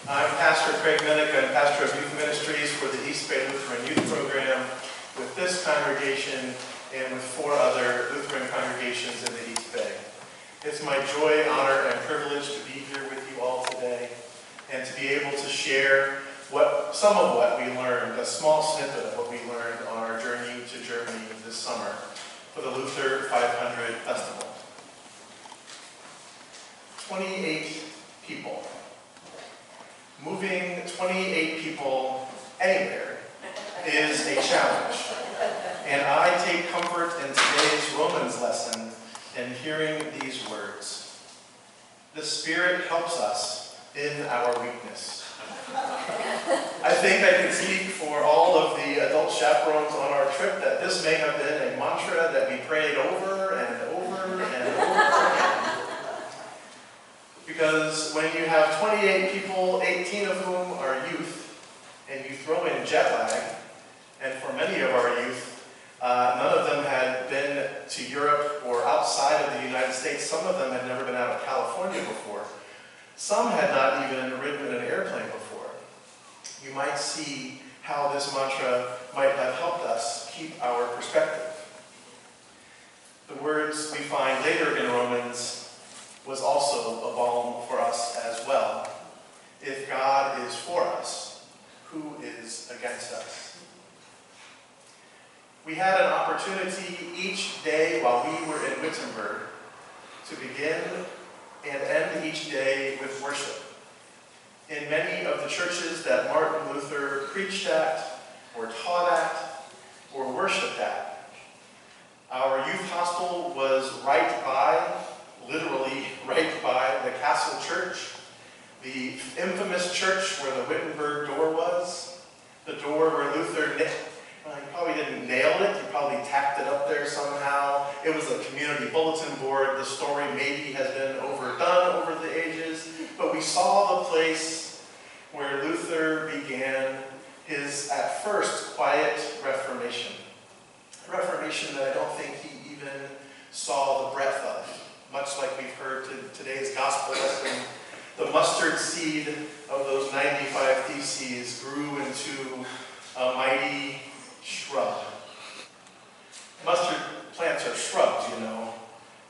I'm Pastor Craig Minnick. I'm pastor of youth ministries for the East Bay Lutheran Youth Program with this congregation and with 4 other Lutheran congregations in the East Bay. It's my joy, honor, and privilege to be here with you all today and to be able to share some of what we learned, a small snippet of what we learned on our journey to Germany this summer for the Luther 500 Festival. 28 people. Moving 28 people anywhere is a challenge. And I take comfort in today's Romans lesson in hearing these words. The Spirit helps us in our weakness. I think I can speak for all of the adult chaperones on our trip that this may have been a mantra that we prayed over and over and over again. Because when you have 28 people, 18 of whom are youth, and you throw in jet lag, and for many of our youth, none of them had been to Europe or outside of the United States. Some of them had never been out of California before. Some had not even ridden in an airplane before. You might see how this mantra might have helped us keep our perspective. The words we find later in Romans was also a balm for us as well. If God is for us, who is against us? We had an opportunity each day while we were in Wittenberg to begin and end each day with worship. In many of the churches that Martin Luther preached at, or taught at, or worshipped at. Our youth hostel was right by, literally right by, the Castle Church, the infamous church where the Wittenberg door was, the door where Luther, he probably didn't nail it, he probably tacked it up there somehow. It was a community bulletin board. The story maybe has been overdone over the ages, but we saw the place where Luther began his, at first, quiet Reformation. A Reformation that I don't think he even saw the breadth of. Much like we've heard today's gospel lesson, the mustard seed of those 95 theses grew into a mighty shrub. Mustard plants are shrubs, you know,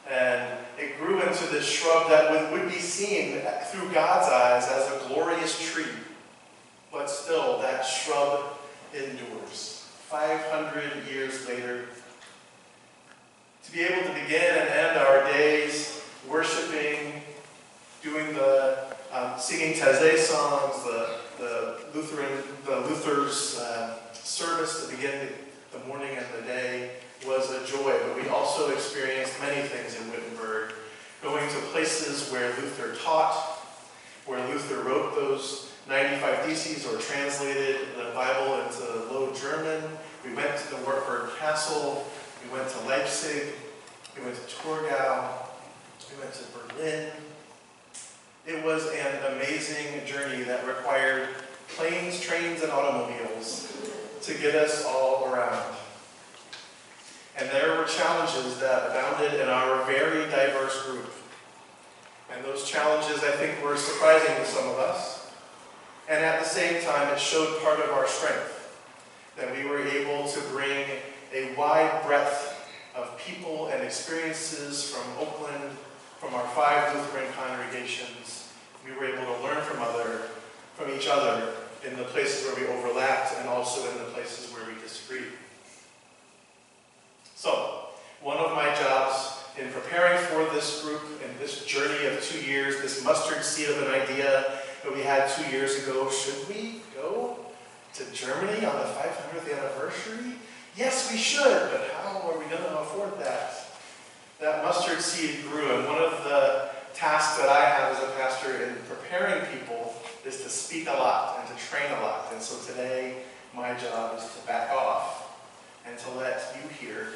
and it grew into this shrub that would be seen through God's eyes as a glorious tree. But still, that shrub endures. 500 years later, to be able to begin and end our days worshiping, doing the singing Taizé songs, the Luther's service to begin the morning and the day was a joy. But we also experienced many things in Wittenberg, going to places where Luther taught, where Luther wrote those 95 theses or translated the Bible into Low German. We went to the Wartburg Castle. We went to Leipzig, we went to Torgau, we went to Berlin. It was an amazing journey that required planes, trains, and automobiles to get us all around. And there were challenges that abounded in our very diverse group. And those challenges, I think, were surprising to some of us. And at the same time, it showed part of our strength, that we were able to bring a wide breadth of people and experiences from Oakland, from our 5 Lutheran congregations. We were able to learn from each other in the places where we overlapped and also in the places where we disagreed. So, one of my jobs in preparing for this group in this journey of 2 years, this mustard seed of an idea that we had 2 years ago, should we go to Germany on the 500th anniversary? Yes, we should, but how are we going to afford that? That mustard seed grew, and one of the tasks that I have as a pastor in preparing people is to speak a lot and to train a lot. And so today, my job is to back off and to let you hear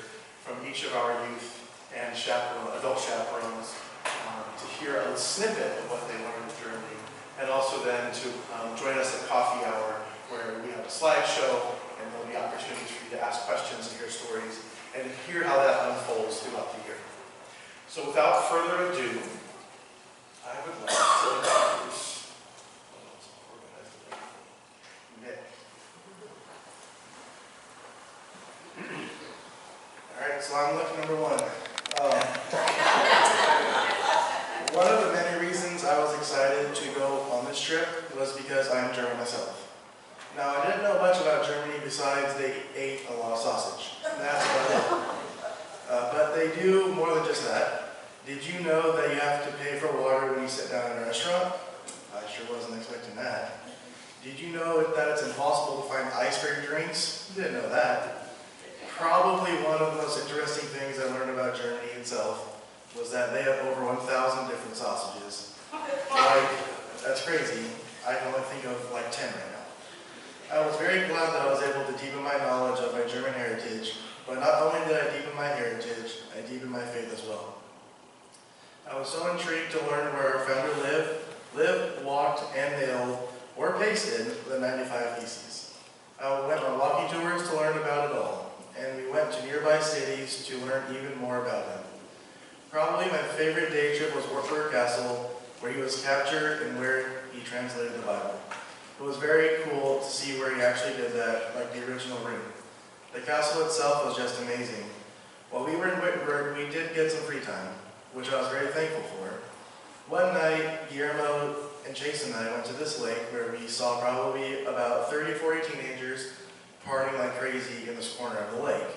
from each of our youth and adult chaperones, to hear a snippet of what they learned in Germany, and also then to join us at coffee hour, where we have a slideshow, and there'll be opportunities for you to ask questions and hear stories, and hear how that unfolds throughout the year. So without further ado, I would like to introduce Alright, so I'm lucky number one. One of the many reasons I was excited to go on this trip was because I'm German myself. Now, I didn't know much about Germany besides they ate a lot of sausage. And that's about it. But they do more than just that. Did you know that you have to pay for water when you sit down in a restaurant? I sure wasn't expecting that. Did you know that it's impossible to find ice for your drinks? Didn't know that. Probably one of the most interesting things I learned about Germany itself was that they have over 1,000 different sausages. Like, that's crazy. I can only think of like 10 right now. I was very glad that I was able to deepen my knowledge of my German heritage, but not only did I deepen my heritage, I deepened my faith as well. I was so intrigued to learn where our founder lived, walked, and nailed, or pasted the 95 Theses. I went on walking tours to learn about it all, and we went to nearby cities to learn even more about him. Probably my favorite day trip was Wartburg Castle, where he was captured and where he translated the Bible. It was very cool to see where he actually did that, like the original room. The castle itself was just amazing. While we were in Wittenberg, we did get some free time, which I was very thankful for. One night, Guillermo and Chase and I went to this lake where we saw probably about 30 or 40 teenagers partying like crazy in this corner of the lake.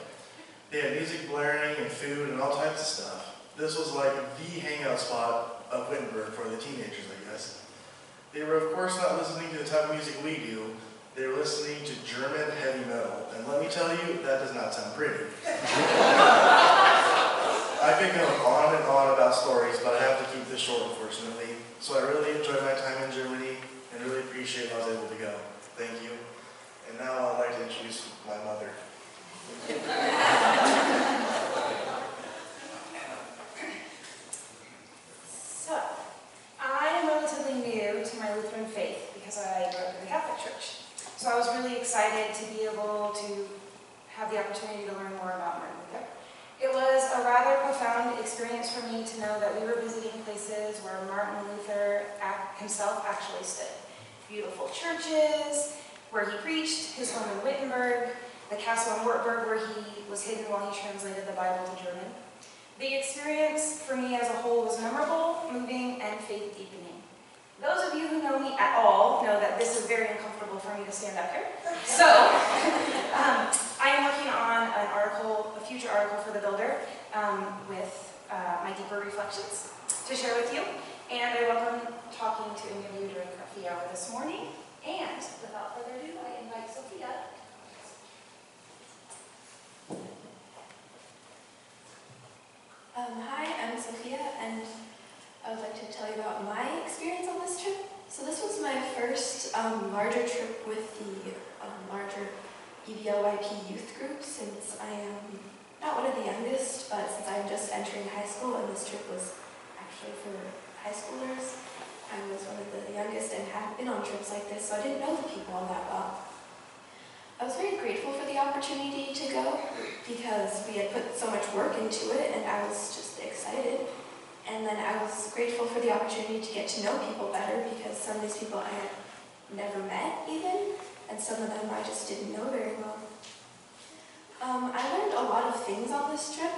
They had music blaring and food and all types of stuff. This was like the hangout spot of Wittenberg for the teenagers, I guess. They were of course not listening to the type of music we do. They were listening to German heavy metal. And let me tell you, that does not sound pretty. I could go on and on about stories, but I have to keep this short, unfortunately. So I really enjoyed my time in Germany and really appreciate I was able to go. Thank you. And now I'd like to introduce my mother. So, I am relatively new to my Lutheran faith because I grew up in the Catholic Church. So I was really excited to be able to have the opportunity to learn more about Martin Luther. It was a rather profound experience for me to know that we were visiting places where Martin Luther himself actually stood. Beautiful churches, where he preached, his home in Wittenberg, the castle in Wartburg where he was hidden while he translated the Bible to German. The experience for me as a whole was memorable, moving, and faith-deepening. Those of you who know me at all know that this is very uncomfortable for me to stand up here. So, I am working on an article, a future article for The Builder with my deeper reflections to share with you. And I welcome talking to any of you during coffee hour this morning. And without further ado, I invite Sophia. Hi, I'm Sophia, and I would like to tell you about my experience on this trip. So this was my first larger trip with the larger EVLYP youth group, since I am not one of the youngest, but since I'm just entering high school, and this trip was actually for high schoolers. I was one of the youngest and hadn't been on trips like this, so I didn't know the people all that well. I was very grateful for the opportunity to go because we had put so much work into it and I was just excited. And then I was grateful for the opportunity to get to know people better because some of these people I had never met even, and some of them I just didn't know very well. I learned a lot of things on this trip.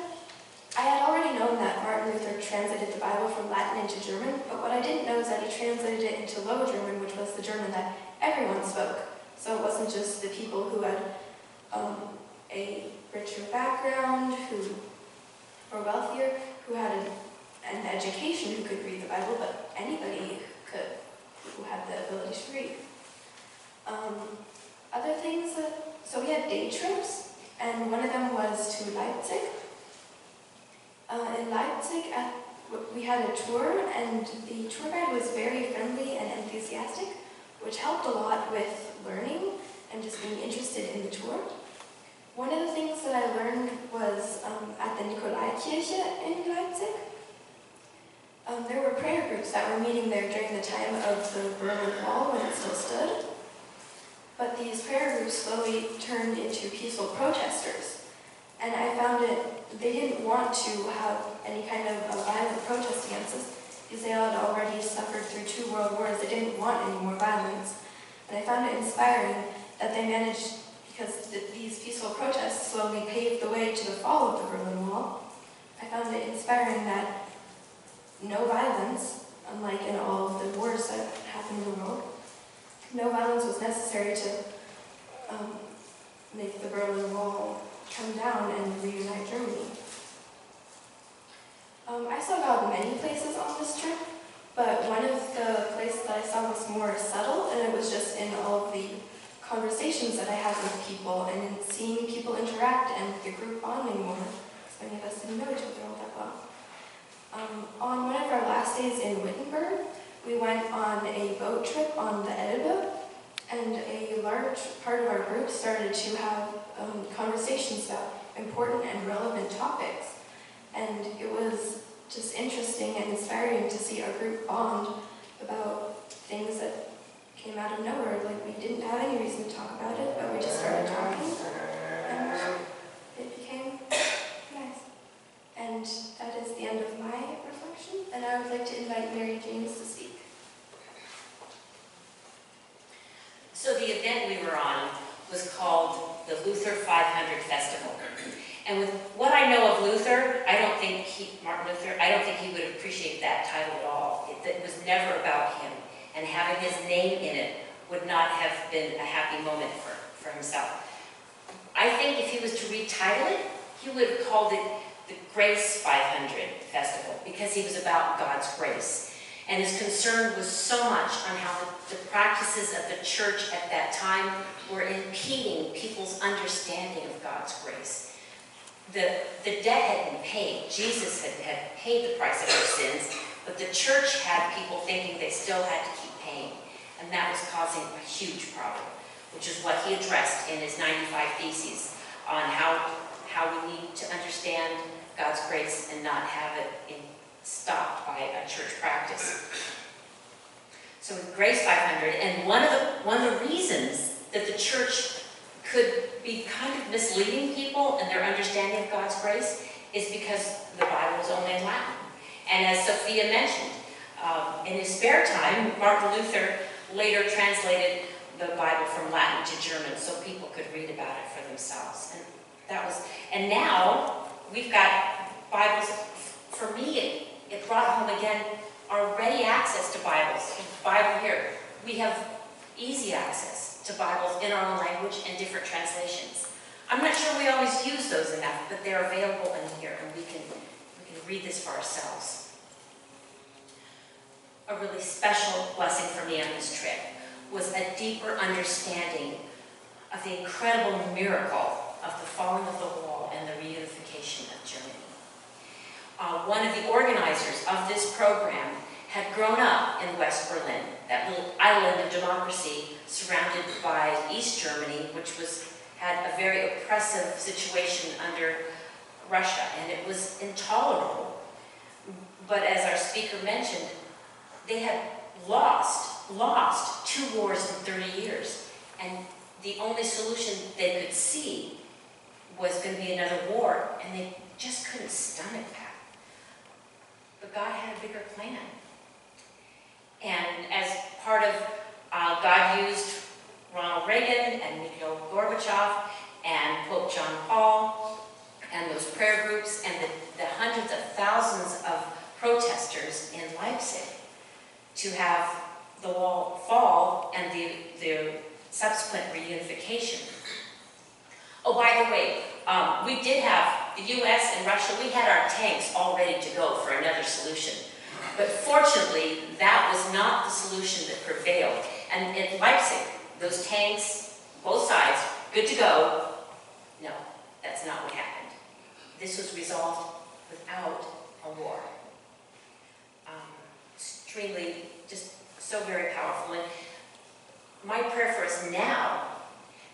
I had already known that Martin Luther translated the Bible from Latin into German, but what I didn't know is that he translated it into Low German, which was the German that everyone spoke. So it wasn't just the people who had a richer background, who were wealthier, who had an education who could read the Bible, but anybody who had the ability to read. Other things so we had day trips, and one of them was to Leipzig. In Leipzig, we had a tour, and the tour guide was very friendly and enthusiastic, which helped a lot with learning and just being interested in the tour. One of the things that I learned was at the Nikolaikirche in Leipzig. There were prayer groups that were meeting there during the time of the Berlin Wall when it still stood. But these prayer groups slowly turned into peaceful protesters. And I found they didn't want to have any kind of violent protest against us because they had already suffered through 2 world wars. They didn't want any more violence. And I found it inspiring that they managed, because these peaceful protests slowly paved the way to the fall of the Berlin Wall. I found it inspiring that no violence, unlike in all of the wars that happened in the world, no violence was necessary to make the Berlin Wall come down and reunite Germany. I saw God many places on this trip, but one of the places that I saw was more subtle, and it was just in all of the conversations that I had with people and in seeing people interact and the group bonding more, because many of us didn't know each other all that well. On one of our last days in Wittenberg, we went on a boat trip on the Elbe, and a large part of our group started to have conversations about important and relevant topics. And it was just interesting and inspiring to see our group bond about things that came out of nowhere. Like, we didn't have any reason to talk about it, but we just started talking, and it became nice. And that is the end of my reflection, and I would like to invite Mary James to speak. So the event we were on was called the Luther 500 Festival. And with what I know of Luther, Martin Luther, I don't think he would appreciate that title at all. It was never about him. And having his name in it would not have been a happy moment for himself. I think if he was to retitle it, he would have called it the Grace 500 Festival, because he was about God's grace. And his concern was so much on how the practices of the church at that time were impeding people's understanding of God's grace. The debt had been paid. Jesus had paid the price of our sins, but the church had people thinking they still had to keep paying. And that was causing a huge problem, which is what he addressed in his 95 Theses on how we need to understand God's grace and not have it stopped by a church practice. So with Grace 500, and one of the reasons that the church could be kind of misleading people in their understanding of God's grace is because the Bible is only in Latin. And as Sophia mentioned, in his spare time, Martin Luther later translated the Bible from Latin to German so people could read about it for themselves. And now we've got Bibles. For me, it brought home again our ready access to Bibles. Bible here, we have easy access to Bibles in our own language and different translations. I'm not sure we always use those enough, but they're available in here, and we can read this for ourselves. A really special blessing for me on this trip was a deeper understanding of the incredible miracle of the falling of the wall and the reunification of Germany. One of the organizers of this program had grown up in West Berlin, that little island of democracy surrounded by East Germany, which had a very oppressive situation under Russia, and it was intolerable. But as our speaker mentioned, they had lost 2 wars in 30 years, and the only solution they could see was going to be another war, and they just couldn't stomach that. But God had a bigger plan. And as part of, God used Ronald Reagan and Mikhail Gorbachev and Pope John Paul and those prayer groups and the hundreds of thousands of protesters in Leipzig to have the wall fall and the subsequent reunification. Oh, by the way, we did have the US and Russia, we had our tanks all ready to go for another solution. But fortunately, that was not the solution that prevailed. And in Leipzig, those tanks, both sides, good to go. No, that's not what happened. This was resolved without a war. Extremely, just so very powerful. And my prayer for us now,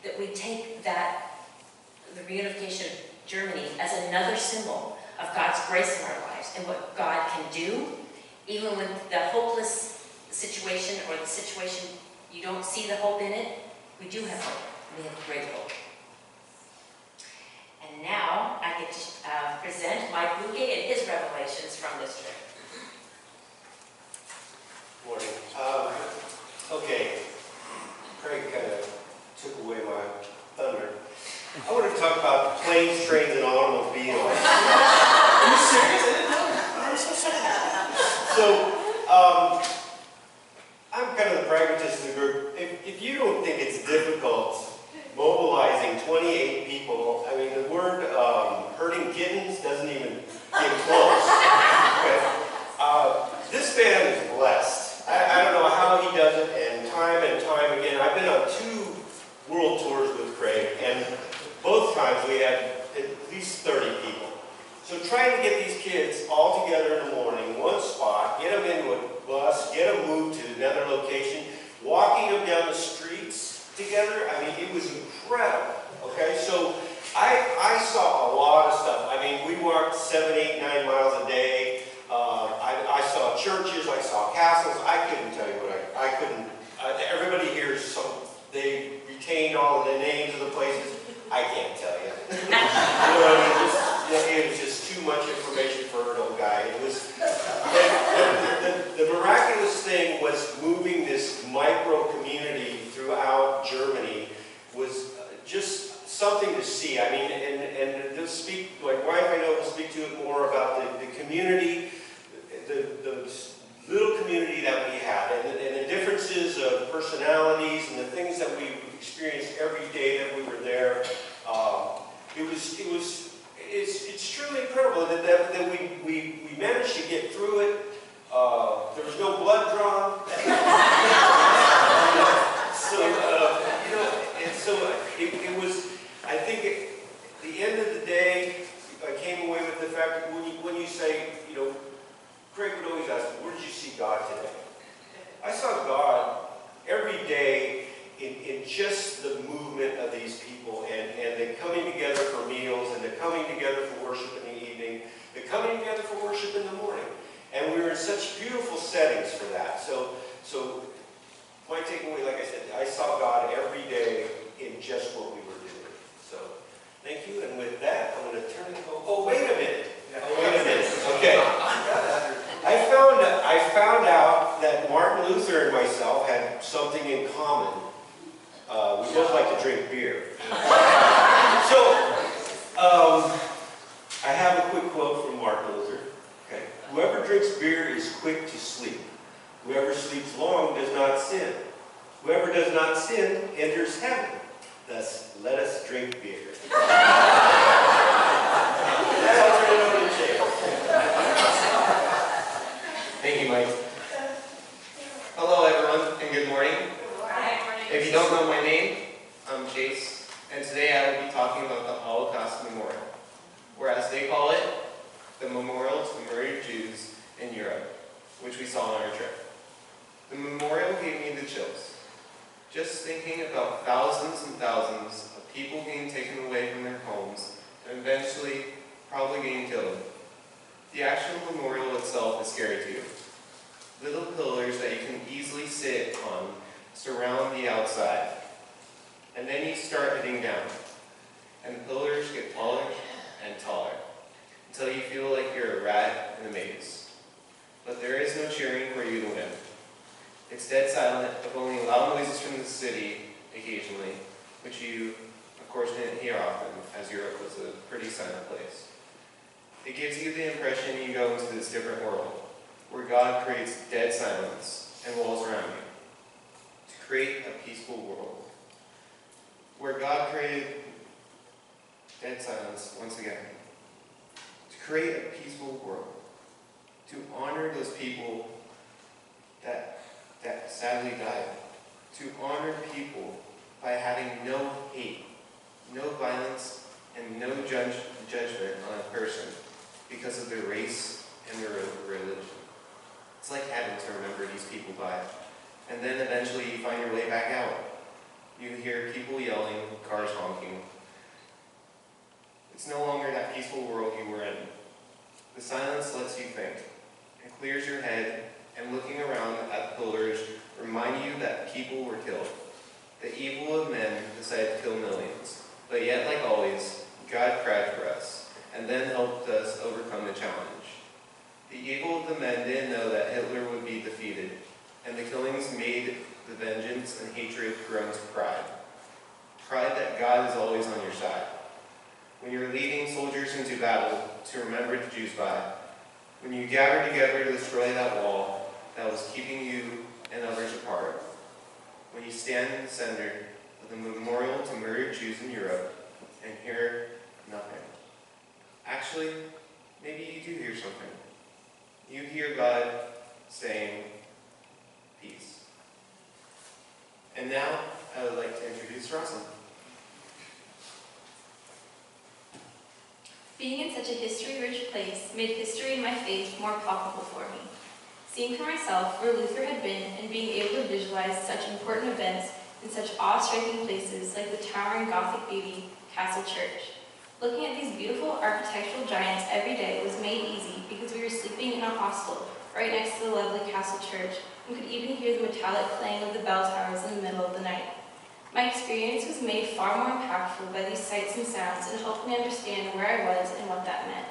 that we take the reunification of Germany as another symbol of God's grace in our lives and what God can do, even with the hopeless situation or the situation you don't see the hope in it. We do have hope. We have great hope. And now I get to present Mike Luque and his revelations from this trip. Morning. Okay, Craig kind of took away my thunder. and both times we had at least 30 people. So trying to get these kids all together in the morning, one spot, get them into a bus, get them moved to another location, walking them down the streets together, I mean, it was incredible, okay? So I saw a lot of stuff. I mean, we walked 7, 8, 9 miles a day. I saw churches, I saw castles. I couldn't tell you what I couldn't. Everybody here is so, they retained all of the names of the places. I can't tell you. It was just too much information for an old guy. It was, the miraculous thing was moving this micro community throughout Germany was just something to see. I mean, and to speak, my wife I know will speak to it more about the community, the little community that we had, and the differences of personalities and the things that we experienced every day that we were there. It's truly incredible that we managed to get through it. There was no blood drawn. It was, I think at the end of the day, I came away with the fact that when you say, Craig would always ask, where did you see God today? I saw God every day in just the movement of these people and the coming together for meals and the coming together for worship in the evening, the coming together for worship in the morning. And we were in such beautiful settings for that. So my takeaway, like I said, I saw God every day in just what we were doing. So thank you. And with that, I'm going to turn it over. Oh, wait a minute. Okay. I found out that Martin Luther and myself had something in common. We both like to drink beer. So, I have a quick quote from Martin Luther. Okay. Whoever drinks beer is quick to sleep. Whoever sleeps long does not sin. Whoever does not sin enters heaven. Thus, let us drink beer. I'll turn it over to Jay. Thank you, Mike. Hello, everyone, and good morning. If you don't know my name, I'm Chase, and today I will be talking about the Holocaust Memorial, or as they call it, the Memorial to Murdered Jews in Europe, which we saw on our trip. The memorial gave me the chills. Just thinking about thousands and thousands of people being taken away from their homes and eventually probably getting killed. The actual memorial itself is scary too. Little pillars that you can easily sit on surround the outside. And then you start heading down. And the pillars get taller and taller until you feel like you're a rat in a maze. But there is no cheering for you to win. It's dead silent, with only loud noises from the city occasionally, which you, of course, didn't hear often, as Europe was a pretty silent place. It gives you the impression you go into this different world, where God creates dead silence and walls around you, to create a peaceful world. Where God created dead silence once again, to create a peaceful world, to honor those people that sadly died, to honor people by having no hate, no violence, and no judgment on a person because of their race and their religion. It's like having to remember these people died. And then eventually you find your way back out. You hear people yelling, cars honking. It's no longer that peaceful world you were in. The silence lets you think. It clears your head, and looking around at the pillars remind you that people were killed. The evil of men decided to kill millions. But yet, like always, God cried for us, and then helped us overcome the challenge. The evil of the men didn't know that Hitler would be defeated, and the killings made the vengeance and hatred grow into pride. Pride that God is always on your side. When you're leading soldiers into battle to remember the Jews by, when you gather together to destroy that wall that was keeping you and others apart, when you stand in the center of the memorial to murdered Jews in Europe and hear nothing. Actually, maybe you do hear something. You hear God saying, peace. And now, I would like to introduce Russell. Being in such a history-rich place made history and my faith more palpable for me. Seeing for myself where Luther had been and being able to visualize such important events in such awe-striking places like the towering Gothic beauty, Castle Church. Looking at these beautiful architectural giants every day was made easy because we were sleeping in a hostel right next to the lovely Castle Church and could even hear the metallic clang of the bell towers in the middle of the night. My experience was made far more impactful by these sights and sounds and helped me understand where I was and what that meant.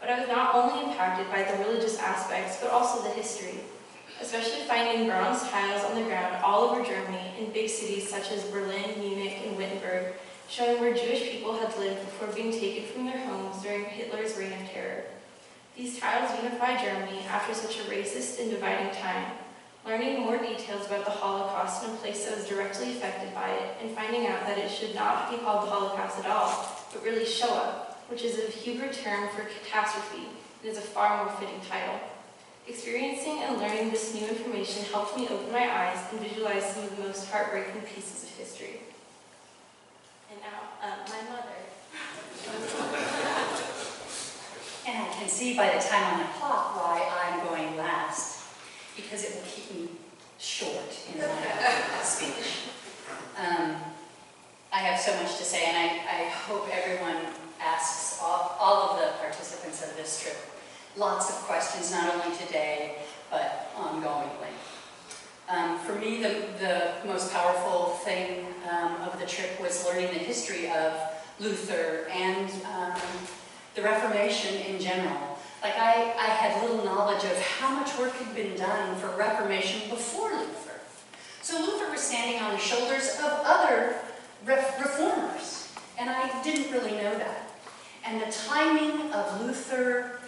But I was not only impacted by the religious aspects, but also the history, especially finding bronze tiles on the ground all over Germany in big cities such as Berlin, Munich, and Wittenberg, showing where Jewish people had lived before being taken from their homes during Hitler's reign of terror. These tiles unify Germany after such a racist and dividing time. Learning more details about the Holocaust in a place that was directly affected by it, and finding out that it should not be called the Holocaust at all, but really Shoah, which is a Hebrew term for catastrophe, and is a far more fitting title. Experiencing and learning this new information helped me open my eyes and visualize some of the most heartbreaking pieces of history. And now, my mother. And I can see by the time on the clock why I'm going last, because it will keep me short in my speech. I have so much to say, and I hope everyone asks all of the participants of this trip lots of questions, not only today, but ongoingly. For me, the most powerful thing of the trip was learning the history of Luther and the Reformation in general. Like I had little knowledge of how much work had been done for Reformation before Luther. So Luther was standing on the shoulders of other reformers, and I didn't really know that. And the timing of Luther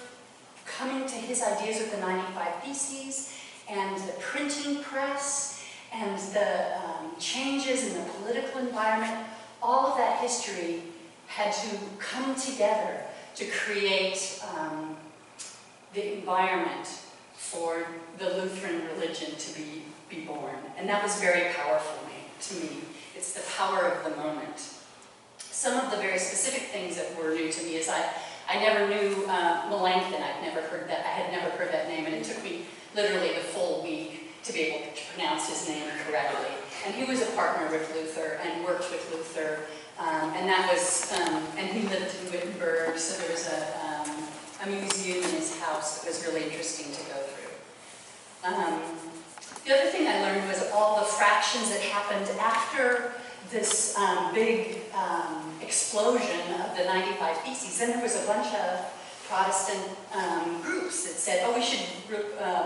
coming to his ideas with the 95 Theses, and the printing press, and the changes in the political environment, all of that history had to come together to create the environment for the Lutheran religion to be born. And that was very powerful to me. It's the power of the moment. Some of the very specific things that were new to me is I never knew Melanchthon. I had never heard that name, and it took me literally the full week to be able to pronounce his name correctly. And he was a partner with Luther and worked with Luther, and that was, and he lived in Wittenberg, so there was a museum in his house that was really interesting to go through. The other thing I learned was all the fractions that happened after this big explosion of the 95 Theses. Then there was a bunch of Protestant groups that said, oh, we should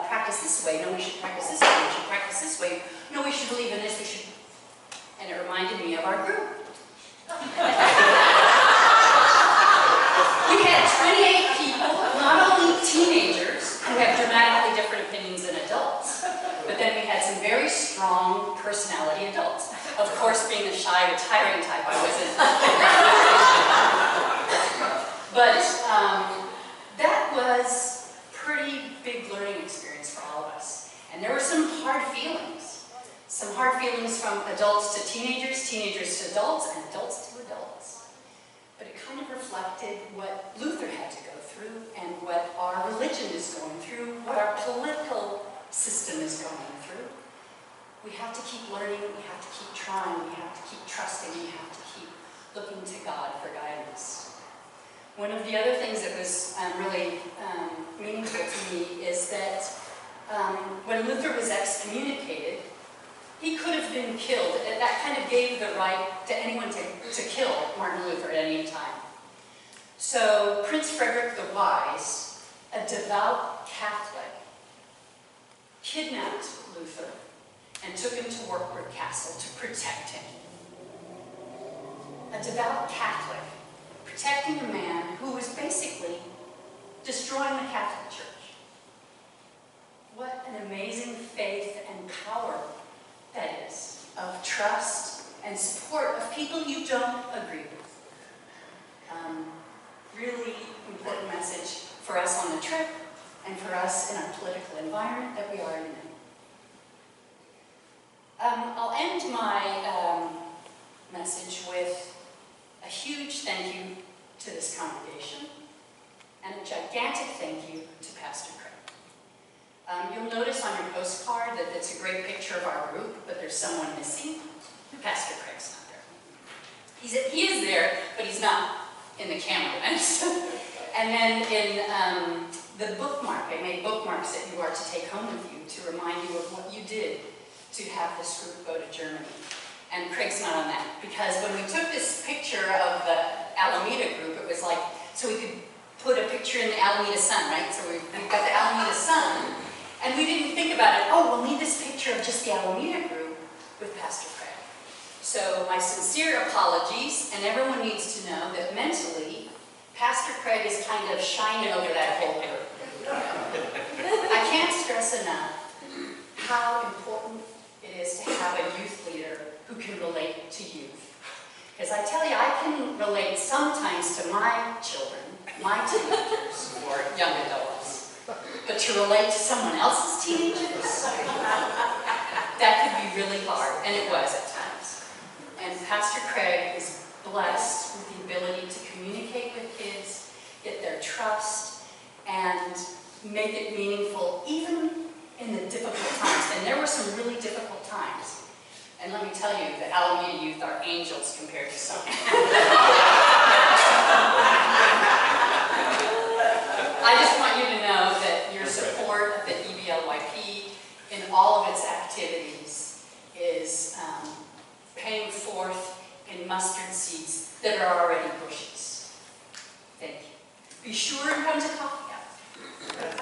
practice this way. No, we should practice this way. We should practice this way. No, we should believe in this. We should. And it reminded me of our group. We had 28 people, not only teenagers, who have dramatically different opinions than adults, but then we had some very strong personality adults. Of course, being the shy, retiring type, I wasn't. But that was a pretty big learning experience for all of us. And there were some hard feelings. Some hard feelings from adults to teenagers, teenagers to adults, and adults to adults. But it kind of reflected what Luther had to go through and what our religion is going through, what our political system is going through. We have to keep learning, we have to keep trying, we have to keep trusting, we have to keep looking to God for guidance. One of the other things that was really meaningful to me is that when Luther was excommunicated, he could have been killed. That kind of gave the right to anyone to kill Martin Luther at any time. So Prince Frederick the Wise, a devout Catholic, kidnapped Luther and took him to Wartburg Castle to protect him. A devout Catholic protecting a man who was basically destroying the Catholic Church. What an amazing faith and power that is, of trust and support of people you don't agree with. Really important message for us on the trip and for us in our political environment that we are in. I'll end my message with a huge thank you to this congregation, and a gigantic thank you to Pastor Craig. You'll notice on your postcard that it's a great picture of our group, but there's someone missing. Pastor Craig's not there. He is there, but he's not in the camera. And then in the bookmark, I made bookmarks that you are to take home with you to remind you of what you did to have this group go to Germany. And Craig's not on that, because when we took this picture of the Alameda group, it was like, so we could put a picture in the Alameda Sun, right? So we've got the Alameda Sun, and we didn't think about it, oh, we'll need this picture of just the Alameda group with Pastor Craig. So my sincere apologies, and everyone needs to know that mentally, Pastor Craig is kind of shining over that whole group. I can't stress enough how important it is to have a youth leader who can relate to youth. Because I tell you, I can relate sometimes to my children, my teenagers, or young adults. But to relate to someone else's teenagers, that could be really hard, and it was at times. And Pastor Craig is blessed with the ability to communicate with kids, get their trust, and make it meaningful even in the difficult times. And there were some really difficult times. And let me tell you, the Alameda youth are angels compared to some. I just want you to know that your support of the EBLYP in all of its activities is paying forth in mustard seeds that are already bushes. Thank you. Be sure and come to coffee hour.